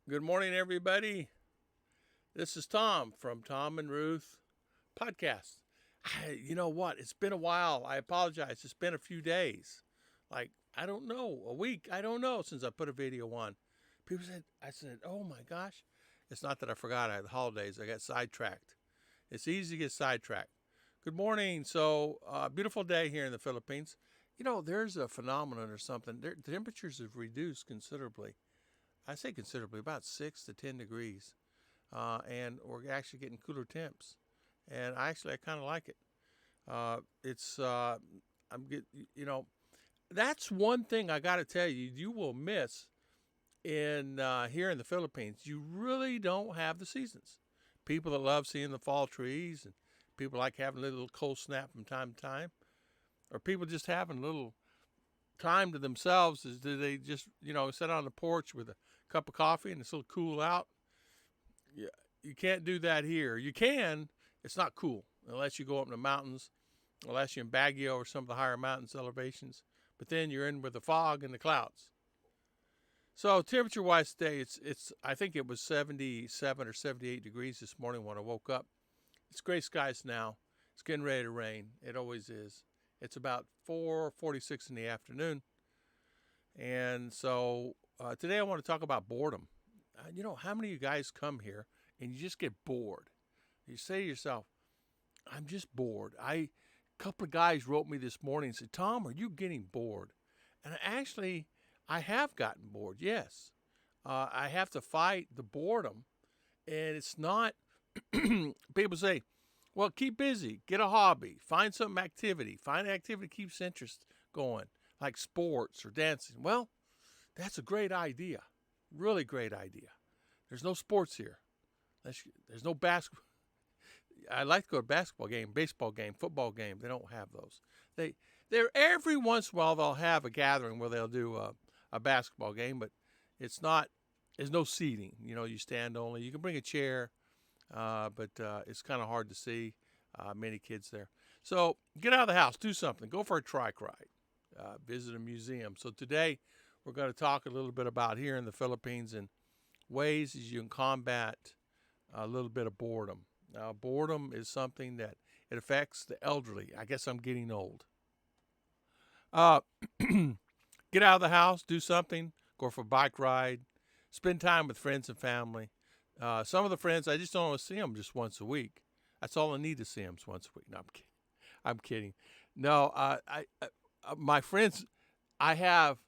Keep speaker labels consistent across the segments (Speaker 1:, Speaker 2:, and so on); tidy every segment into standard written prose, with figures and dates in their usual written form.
Speaker 1: Good morning, everybody. This is Tom from Tom and Ruth podcast. You know what? It's been a while. I apologize. It's been a few days. Like, I don't know, a week. I don't know since I put a video on. I said, oh my gosh. It's not that I forgot I had the holidays. I got sidetracked. It's easy to get sidetracked. Good morning. So, beautiful day here in the Philippines. There's a phenomenon or something. The temperatures have reduced considerably. I say considerably, about 6 to 10 degrees, and we're actually getting cooler temps. And I kind of like it. It's I'm get you know That's one thing I got to tell you. You will miss in here in the Philippines. You really don't have the seasons. People that love seeing the fall trees, and people like having a little cold snap from time to time, or people just having a little time to themselves. Is do they just sit on the porch with a cup of coffee and it's a little cool out? Yeah, you can't do that here. You can. It's not cool unless you go up in the mountains, unless you're in Baguio or some of the higher mountains elevations. But then you're in with the fog and the clouds. So temperature wise today, it's I think it was 77 or 78 degrees this morning when I woke up. It's gray skies now. It's getting ready to rain. It always is. It's about 4:46 in the afternoon, and so today I want to talk about boredom. How many of you guys come here and you just get bored? You say to yourself, "I'm just bored." A couple of guys wrote me this morning and said, "Tom, are you getting bored?" And I have gotten bored. Yes, I have to fight the boredom, and it's not. People say, "Well, keep busy, get a hobby, find some activity, find an activity that keeps interest going, like sports or dancing." Well, that's a great idea, really great idea. There's no sports here. There's no basketball. I like to go to a basketball game, baseball game, football game. They don't have those. They're every once in a while they'll have a gathering where they'll do a basketball game, but it's not. There's no seating. You stand only. You can bring a chair, but it's kind of hard to see many kids there. So get out of the house, do something. Go for a trike ride, visit a museum. So today we're going to talk a little bit about here in the Philippines and ways as you can combat a little bit of boredom. Now, boredom is something that it affects the elderly. I guess I'm getting old. Uh, get out of the house, do something, go for a bike ride, spend time with friends and family. Some of the friends, I just don't want to see them just once a week. That's all I need to see them once a week. No, I'm kidding. I'm kidding. No, my friends, I have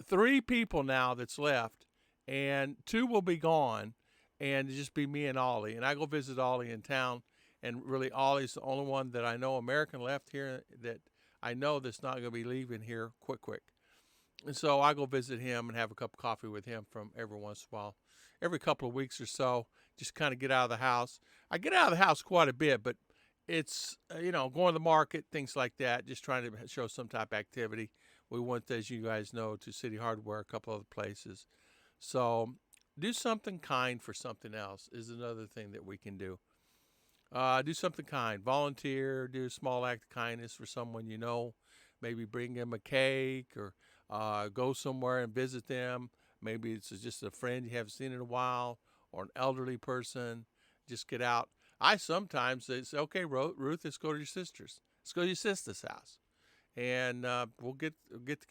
Speaker 1: three people now that's left, and two will be gone, and it'll just be me and Ollie. And I go visit Ollie in town, and really Ollie's the only one that I know American left here that I know that's not going to be leaving here quick. And so I go visit him and have a cup of coffee with him from every once in a while, every couple of weeks or so, just kind of get out of the house. I get out of the house quite a bit, but it's, going to the market, things like that, just trying to show some type of activity. We went, as you guys know, to City Hardware, a couple other places. So do something kind for something else is another thing that we can do. Do something kind. Volunteer, do a small act of kindness for someone you know. Maybe bring them a cake or go somewhere and visit them. Maybe it's just a friend you haven't seen in a while or an elderly person. Just get out. I sometimes say, okay, Ruth, let's go to your sister's. Let's go to your sister's house. And we'll get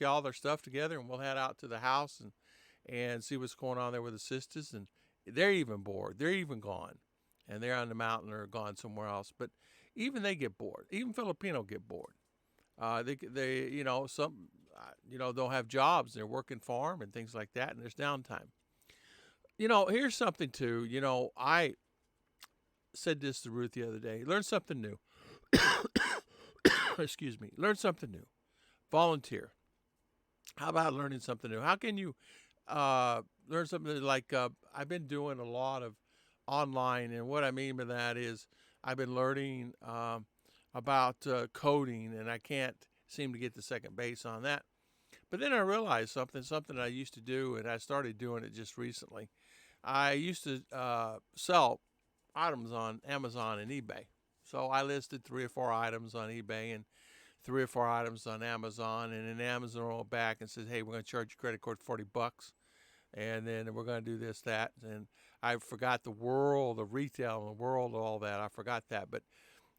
Speaker 1: all their stuff together and we'll head out to the house and see what's going on there with the sisters. And they're even bored. They're even gone. And they're on the mountain or gone somewhere else. But even they get bored. Even Filipino get bored. Some don't have jobs. They're working farm and things like that, and there's downtime. Here's something too. I said this to Ruth the other day. Learn something new. Excuse me. Learn something new. Volunteer. How about learning something new? How can you learn something like I've been doing a lot of online, and what I mean by that is I've been learning about coding, and I can't seem to get the second base on that. But then I realized something I used to do, and I started doing it just recently. I used to sell items on Amazon and eBay. So I listed 3 or 4 items on eBay and 3 or 4 items on Amazon, and then Amazon rolled back and says, "Hey, we're going to charge your credit card $40." and then we're going to do this, that, and I forgot the world of retail and the world of all that. I forgot that, but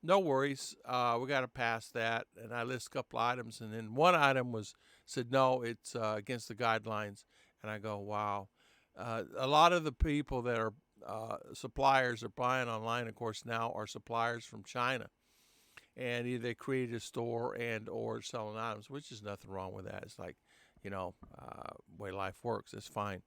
Speaker 1: no worries. We got to pass that. And I list a couple items, and then one item was said no, it's against the guidelines. And I go, wow. A lot of the people that are suppliers are buying online, of course, now are suppliers from China, and either they created a store and or selling items, which is nothing wrong with that. It's like, way life works. It's fine.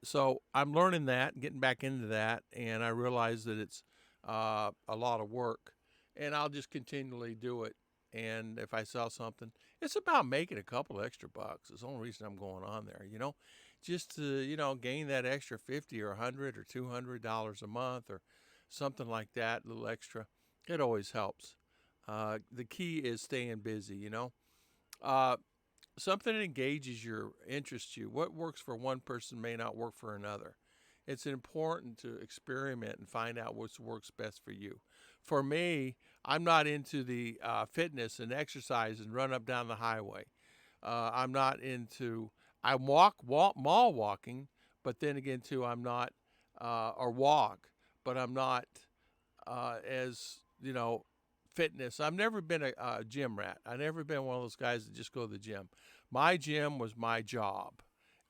Speaker 1: So I'm learning that and getting back into that, and I realize that it's a lot of work, and I'll just continually do it. And if I sell something, it's about making a couple extra bucks. It's the only reason I'm going on there, just to gain that extra 50 or $100 or $200 a month or something like that, a little extra. It always helps. The key is staying busy. Uh, Something that engages your interests you. What works for one person may not work for another. It's important to experiment and find out what works best for you. For me, I'm not into the fitness and exercise and run up down the highway. I'm not into. I walk mall walking, but then again too, I'm not or walk, but I'm not as fitness. I've never been a gym rat. I've never been one of those guys that just go to the gym. My gym was my job,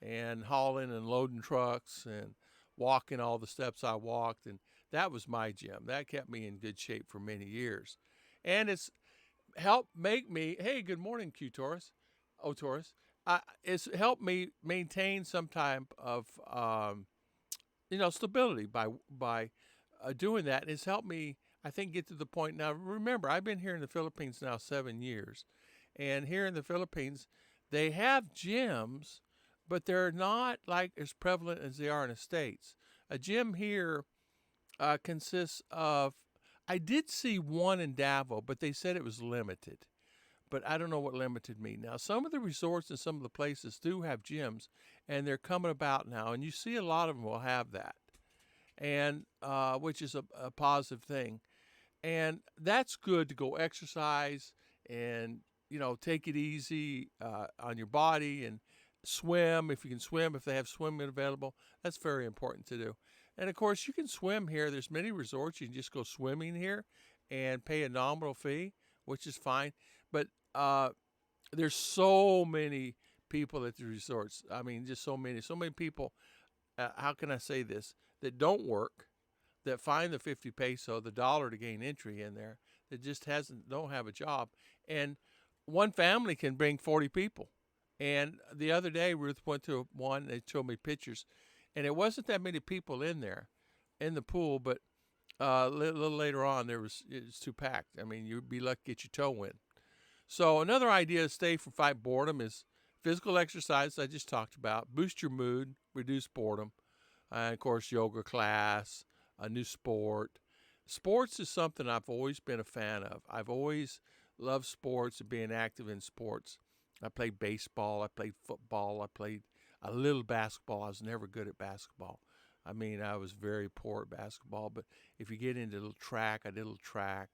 Speaker 1: and hauling and loading trucks and walking all the steps I walked, and that was my gym. That kept me in good shape for many years, and it's helped make me. Hey, good morning, Q Taurus. Oh, Taurus. It's helped me maintain some type of stability by doing that. It's helped me, I think, get to the point now. Remember, I've been here in the Philippines now 7 years, and here in the Philippines, they have gyms, but they're not like as prevalent as they are in the States. A gym here consists of. I did see one in Davao, but they said it was limited. But I don't know what limited means. Now, some of the resorts and some of the places do have gyms, and they're coming about now, and you see a lot of them will have that, and which is a positive thing. And that's good to go exercise and take it easy on your body and swim if you can swim, if they have swimming available. That's very important to do. And of course, you can swim here. There's many resorts you can just go swimming here and pay a nominal fee, which is fine. But there's so many people at the resorts. I mean, just so many people. How can I say this? That don't work, that find the 50 peso, the dollar to gain entry in there, that just don't have a job. And one family can bring 40 people. And the other day, Ruth went to one, they showed me pictures, and it wasn't that many people in there, in the pool, but a little later on, it was too packed. I mean, you'd be lucky to get your toe in. So another idea to stay from fight boredom is physical exercise I just talked about, boost your mood, reduce boredom, and of course, yoga class, a new sport. Sports is something I've always been a fan of. I've always loved sports and being active in sports. I played baseball, I played football, I played a little basketball. I was never good at basketball. I mean, I was very poor at basketball, but if you get into a little track, I did a little track.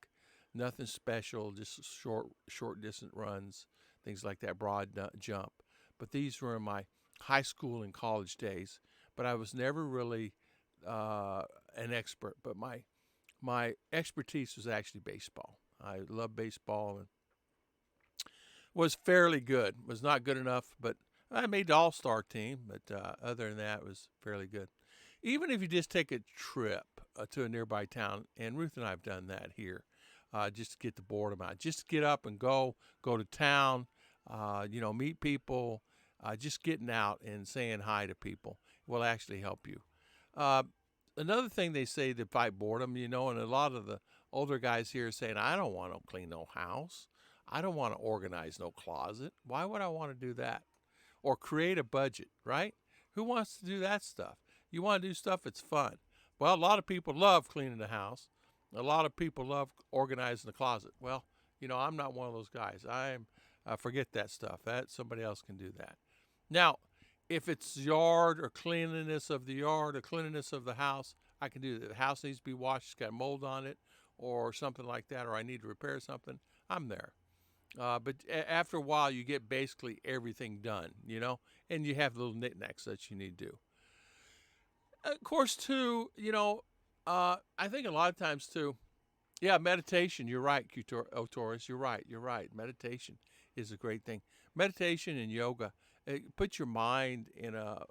Speaker 1: Nothing special, just short distance runs, things like that, broad jump. But these were in my high school and college days. But I was never really an expert. But my expertise was actually baseball. I love baseball and was fairly good. Was not good enough, but I made the all-star team. But other than that, it was fairly good. Even if you just take a trip to a nearby town, and Ruth and I have done that here, just to get the boredom out, just to get up and go to town, meet people, just getting out and saying hi to people will actually help you. Another thing they say to fight boredom, and a lot of the older guys here are saying, I don't want to clean no house. I don't want to organize no closet. Why would I want to do that? Or create a budget, right? Who wants to do that stuff? You want to do stuff that's fun. Well, a lot of people love cleaning the house. A lot of people love organizing the closet. Well, I'm not one of those guys. Forget that stuff. That somebody else can do that. Now, if it's yard or cleanliness of the yard or cleanliness of the house, I can do that. The house needs to be washed, it's got mold on it or something like that, or I need to repair something, I'm there. But after a while, you get basically everything done, and you have little knickknacks that you need to do. Of course, too, I think a lot of times, too, yeah, meditation. You're right, Taurus. You're right. You're right. Meditation is a great thing. Meditation and yoga, put your mind in a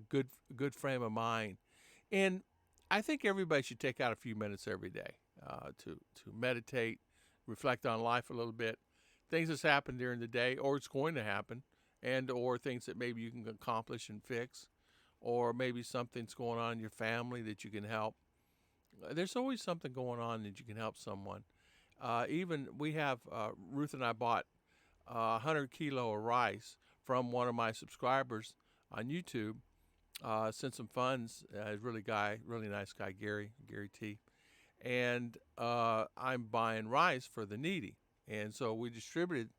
Speaker 1: good frame of mind. And I think everybody should take out a few minutes every day to meditate, reflect on life a little bit, things that's happened during the day, or it's going to happen, and or things that maybe you can accomplish and fix, or maybe something's going on in your family that you can help. There's always something going on that you can help someone. Even we have Ruth and I bought 100 kilo of rice from one of my subscribers on YouTube. Sent some funds. Really nice guy, Gary T. And I'm buying rice for the needy. And so we distributed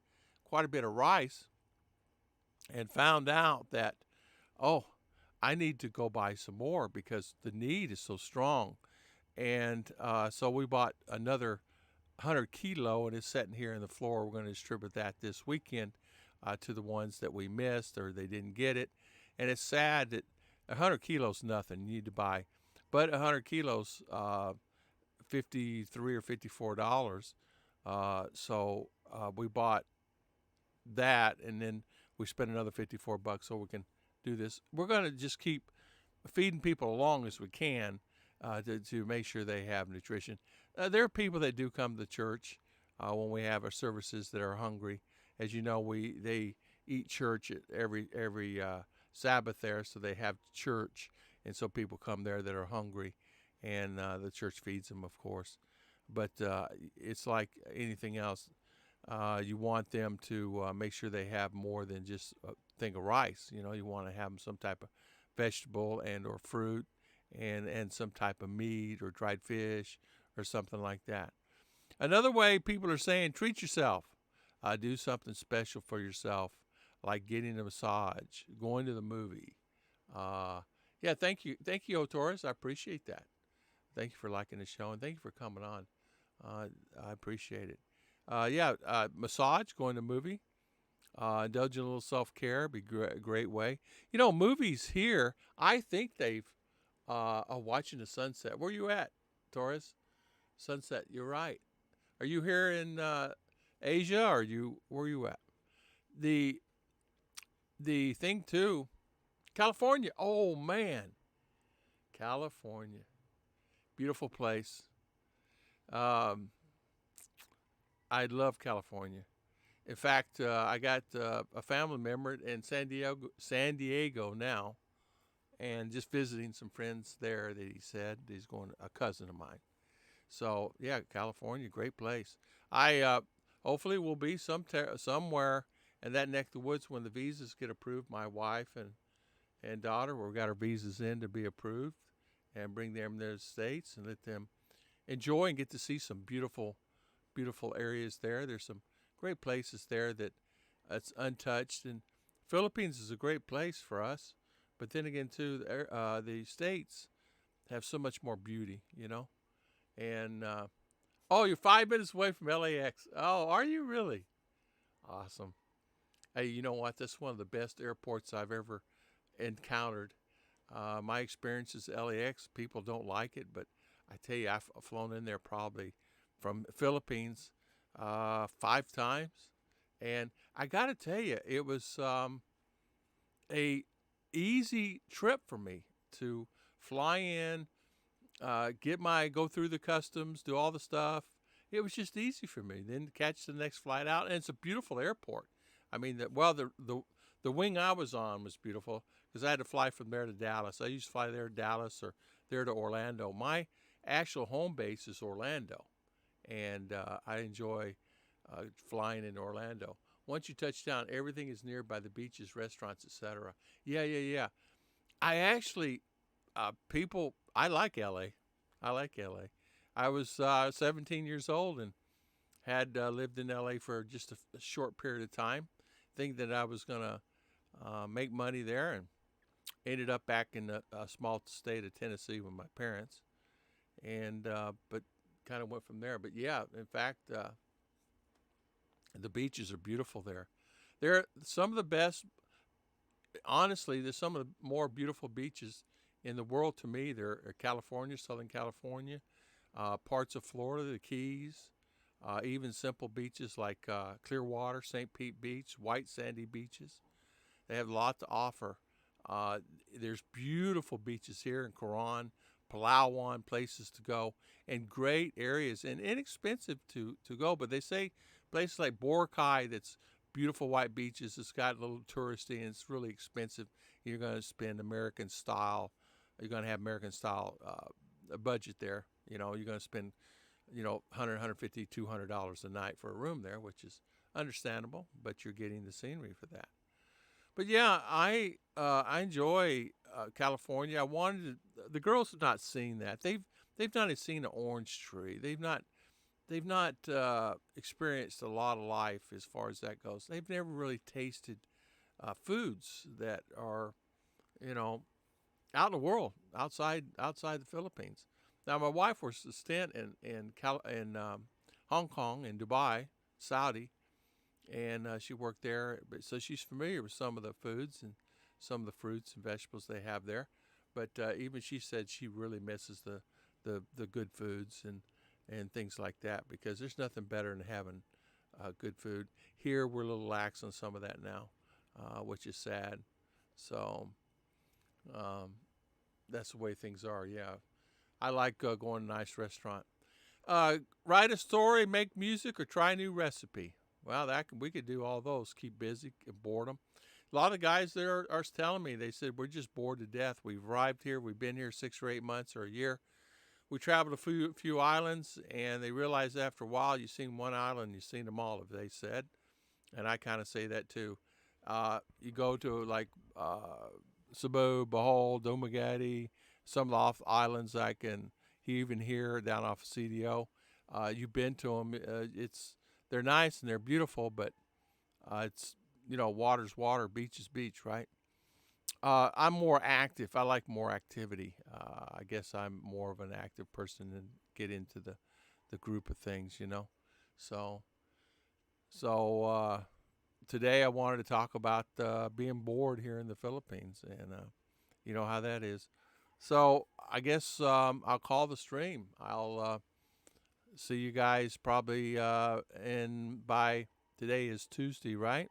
Speaker 1: quite a bit of rice and found out that, oh, I need to go buy some more because the need is so strong. And so we bought another 100 kilo, and it's sitting here on the floor. We're going to distribute that this weekend to the ones that we missed or they didn't get it. And it's sad that 100 kilos nothing you need to buy, but 100 kilos, $53 or $54. So we bought that, and then we spent another $54 so we can do this. We're going to just keep feeding people along as we can to make sure they have nutrition. There are people that do come to church when we have our services that are hungry. As you know, they eat church at every Sabbath there, so they have church, and so people come there that are hungry, and the church feeds them, of course. But it's like anything else. You want them to make sure they have more than just a thing of rice. You want to have them some type of vegetable and or fruit, and some type of meat or dried fish or something like that. Another way people are saying, treat yourself. Do something special for yourself, like getting a massage, going to the movie. Yeah, thank you, O Taurus. I appreciate that. Thank you for liking the show, and thank you for coming on. I appreciate it. Massage, going to a movie, indulging a little self-care, be a great way. Movies here, I think they've watching the sunset. Where you at, Taurus? Sunset, you're right. Are you here in Asia, or where are you at? The thing too, California. Oh man, California, beautiful place. I love California. In fact, I got a family member in San Diego now, and just visiting some friends there that he said he's going. A cousin of mine. So yeah, California, great place. I hopefully will be somewhere in that neck of the woods when the visas get approved. My wife and daughter, we've got our visas in to be approved, and bring them to the States and let them enjoy and get to see some beautiful areas there. There's some great places there that it's untouched, and Philippines is a great place for us. But then again, too, the States have so much more beauty, And oh, you're 5 minutes away from LAX. Oh, are you really? Awesome. Hey, you know what? That's one of the best airports I've ever encountered. My experience is LAX. People don't like it, but I tell you, I've flown in there probably from Philippines 5 times, and I got to tell you, it was a easy trip for me to fly in, go through the customs, do all the stuff. It was just easy for me. Then catch the next flight out, and it's a beautiful airport. I mean, the wing I was on was beautiful because I had to fly from there to Dallas. I used to fly there to Dallas or there to Orlando. My actual home base is Orlando, and I enjoy flying in Orlando. Once you touch down, everything is near by the beaches, restaurants, etc. Yeah. I actually, I like LA. I like LA. I was 17 years old and had lived in LA for just a short period of time, thinking that I was going to make money there, and ended up back in the small state of Tennessee with my parents, and but kind of went from there. But yeah, in fact, The beaches are beautiful there. They're some of the best. Honestly, there's some of the more beautiful beaches in the world to me. They're California, Southern California, parts of Florida, the Keys, even simple beaches like Clearwater, St. Pete Beach, white sandy beaches. They have a lot to offer. Uh, there's beautiful beaches here in Coron, Palawan, places to go, and great areas and inexpensive to go. But they say places like Boracay, that's beautiful white beaches. It's got a little touristy and it's really expensive. You're going to spend American style. You're going to have American style a budget there. You're going to spend 100, 150, $200 a night for a room there, which is understandable. But you're getting the scenery for that. But yeah, I enjoy California. The girls have not seen that. They've not seen an orange tree. They've not experienced a lot of life as far as that goes. They've never really tasted foods that are, you know, out in the world, outside the Philippines. Now, my wife was a stint in Hong Kong and Dubai, Saudi, and she worked there. But so she's familiar with some of the foods and some of the fruits and vegetables they have there. But even she said she really misses the good foods and things like that, because there's nothing better than having good food. Here we're a little lax on some of that now, which is sad. So um, that's the way things are. Yeah, I like going to a nice restaurant. Write a story, make music, or try a new recipe. Well, we could do all those. Keep busy, boredom. A lot of guys there are telling me, they said, we're just bored to death. We've arrived here. We've been here 6 or 8 months or a year. We traveled a few islands, and they realized after a while, you've seen one island, you've seen them all, they said. And I kind of say that too. You go to like Cebu, Bohol, Dumaguete, some of the off islands even here down off of CDO. You've been to them. They're nice and they're beautiful, but it's, water's water, beach is beach, right? I'm more active. I like more activity. I guess I'm more of an active person and get into the group of things. So so today I wanted to talk about being bored here in the Philippines, and you know how that is. So I guess I'll call the stream. I'll see you guys probably by today is Tuesday, right?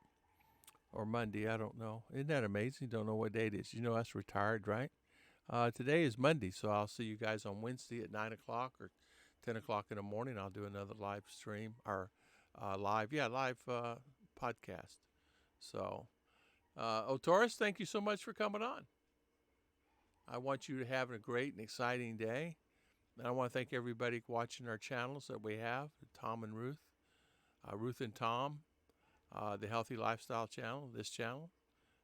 Speaker 1: Or Monday, I don't know. Isn't that amazing? Don't know what day it is. Us retired, right? Today is Monday, so I'll see you guys on Wednesday at 9 o'clock or 10 o'clock in the morning. I'll do another live stream or live podcast. So, Taurus, thank you so much for coming on. I want you to have a great and exciting day. And I want to thank everybody watching our channels that we have, Tom and Ruth, Ruth and Tom, the Healthy Lifestyle channel, this channel,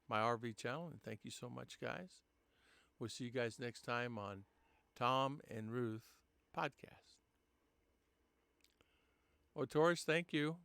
Speaker 1: my RV channel. And thank you so much, guys. We'll see you guys next time on Tom and Ruth podcast. Taurus, thank you.